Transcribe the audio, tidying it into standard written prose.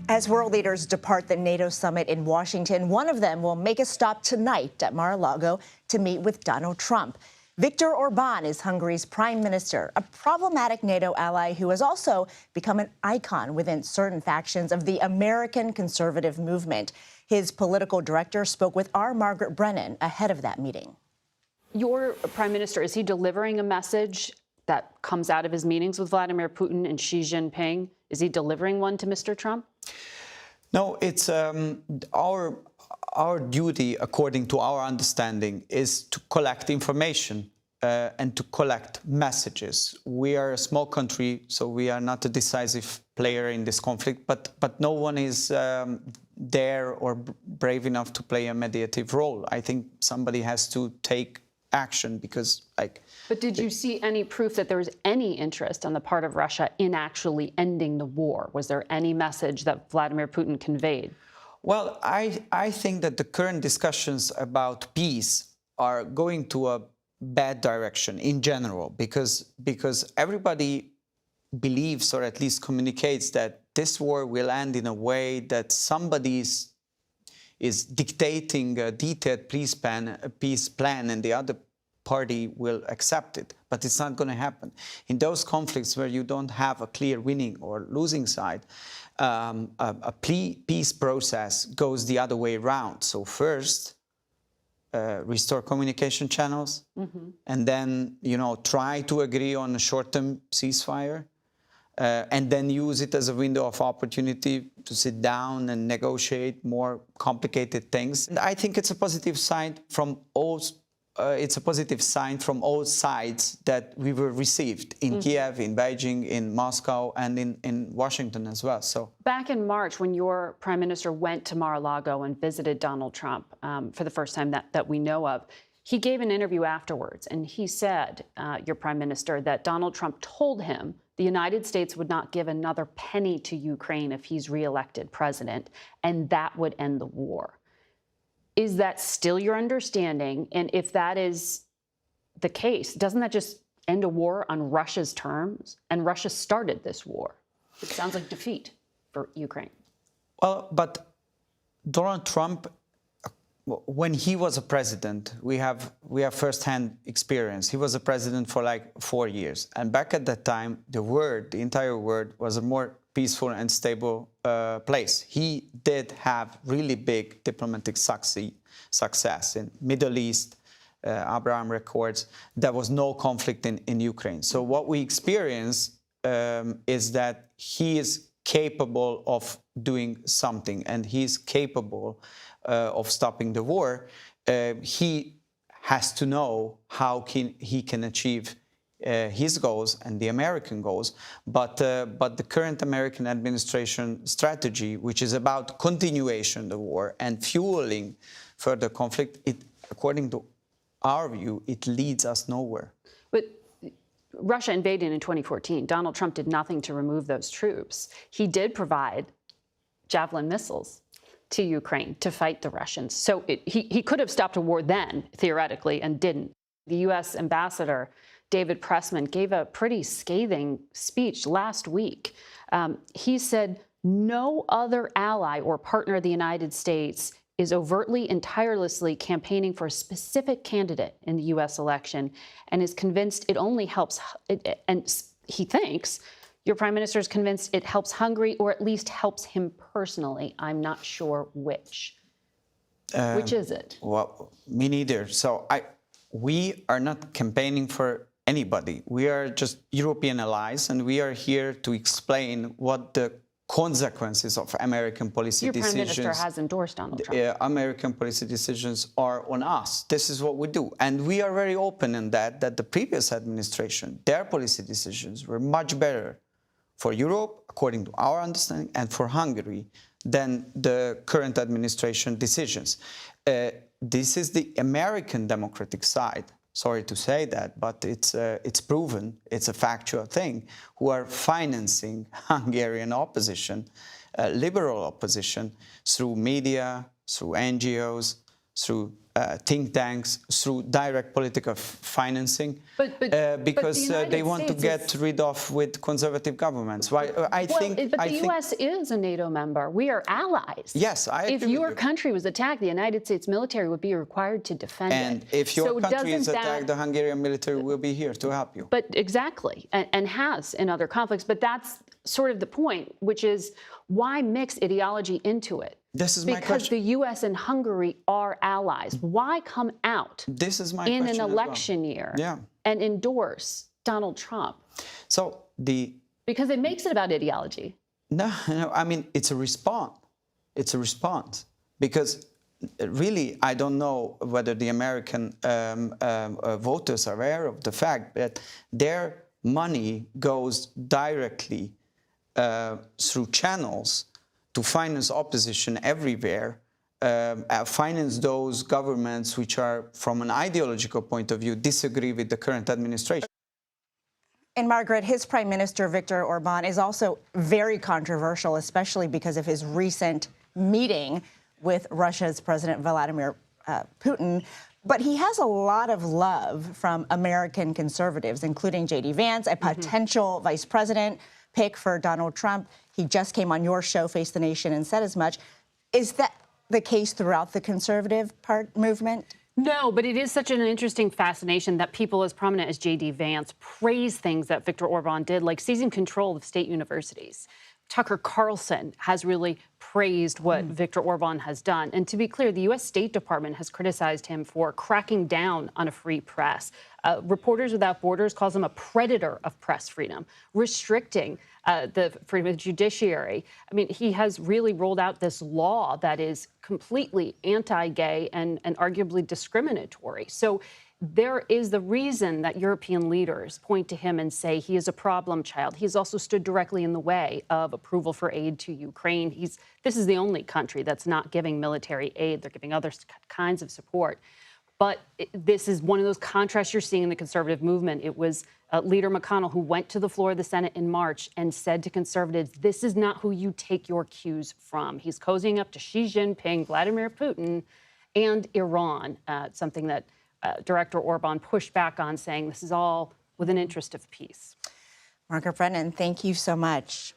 As world leaders depart the NATO summit in Washington, one of them will make a stop tonight at Mar-a-Lago to meet with Donald Trump. Viktor Orbán is Hungary's prime minister, a problematic NATO ally who has also become an icon within certain factions of the American conservative movement. His political director spoke with our Margaret Brennan ahead of that meeting. Your prime minister, is he delivering a message that comes out of his meetings with Vladimir Putin and Xi Jinping? Is he delivering one to Mr. Trump? No, it's our duty, according to our understanding, is to collect information and to collect messages. We are a small country, so we are not a decisive player in this conflict, but no one is there or brave enough to play a mediative role. I think somebody has to take action because, like... But did you see any proof that there was any interest on the part of Russia in actually ending the war? Was there any message that Vladimir Putin conveyed? Well, I think that the current discussions about peace are going to a bad direction in general, because everybody believes, or at least communicates, that this war will end in a way that somebody is dictating a detailed peace plan and the other party will accept it. But it's not going to happen. In those conflicts where you don't have a clear winning or losing side, a peace process goes the other way around. So first, restore communication channels, and then, try to agree on a short-term ceasefire, and then use it as a window of opportunity to sit down and negotiate more complicated things. And I think it's a positive sign from all. It's a positive sign from all sides that we were received in Kiev, in Beijing, in Moscow, and in Washington as well. So back in March, when your prime minister went to Mar-a-Lago and visited Donald Trump for the first time that we know of, he gave an interview afterwards, and he said, your prime minister, that Donald Trump told him the United States would not give another penny to Ukraine if he's reelected president, and that would end the war. Is that still your understanding? And if that is the case, doesn't that just end a war on Russia's terms? And Russia started this war. It sounds like defeat for Ukraine. Well, but Donald Trump, when he was a president, we have first-hand experience. He was a president for like 4 years. And back at that time, the entire world was a more peaceful and stable place. He did have really big diplomatic success in Middle East, Abraham Accords. There was no conflict in Ukraine. So what we experience is that he is capable of doing something, and he's capable of stopping the war. He has to know how he can achieve his goals and the American goals, but the current American administration strategy, which is about continuation of the war and fueling further conflict, according to our view, it leads us nowhere. But Russia invaded in 2014. Donald Trump did nothing to remove those troops. He did provide Javelin missiles to Ukraine to fight the Russians. So he could have stopped a war then, theoretically, and didn't. The U.S. ambassador, David Pressman, gave a pretty scathing speech last week. He said no other ally or partner of the United States is overtly and tirelessly campaigning for a specific candidate in the U.S. election, and is convinced it only helps, and he thinks your prime minister is convinced it helps Hungary, or at least helps him personally. I'm not sure which. Which is it? Well, me neither. So we are not campaigning for anybody. We are just European allies, and we are here to explain what the consequences of American policy decisions... Your prime minister has endorsed Donald Trump. American policy decisions are on us. This is what we do. And we are very open in that the previous administration, their policy decisions were much better for Europe, according to our understanding, and for Hungary than the current administration decisions. This is the American democratic side. Sorry to say that, but it's proven, it's a factual thing, who are financing Hungarian opposition, liberal opposition, through media, through NGOs, through think tanks, through direct political financing, because they want to get rid of with conservative governments. Why? The U.S. is a NATO member. We are allies. Yes, I agree. If your country was attacked, the United States military would be required to defend it. And if your country is attacked, the Hungarian military will be here to help you. But exactly, and has in other conflicts. But that's sort of the point, which is why mix ideology into it? This is my question. Because the U.S. and Hungary are allies. Why come out in an election year and endorse Donald Trump? Because it makes it about ideology. No, I mean, it's a response. It's a response. Because really, I don't know whether the American voters are aware of the fact that their money goes directly through channels to finance opposition everywhere, finance those governments which are, from an ideological point of view, disagree with the current administration. And Margaret, his Prime Minister, Viktor Orbán, is also very controversial, especially because of his recent meeting with Russia's President Vladimir Putin. But he has a lot of love from American conservatives, including J.D. Vance, a potential vice president pick for Donald Trump. He just came on your show, Face the Nation, and said as much. Is that the case throughout the conservative movement? No, but it is such an interesting fascination that people as prominent as J.D. Vance praise things that Viktor Orbán did, like seizing control of state universities. Tucker Carlson has really praised what Viktor Orbán has done. And to be clear, the U.S. State Department has criticized him for cracking down on a free press. Reporters Without Borders calls him a predator of press freedom, restricting the freedom of the judiciary. I mean, he has really rolled out this law that is completely anti-gay and arguably discriminatory. So there is the reason that European leaders point to him and say he is a problem child. He's also stood directly in the way of approval for aid to Ukraine. This is the only country that's not giving military aid. They're giving other kinds of support. But this is one of those contrasts you're seeing in the conservative movement. It was Leader McConnell who went to the floor of the Senate in March and said to conservatives, this is not who you take your cues from. He's cozying up to Xi Jinping, Vladimir Putin, and Iran, something that Director Orbán pushed back on, saying this is all with an interest of peace. Margaret Brennan, thank you so much.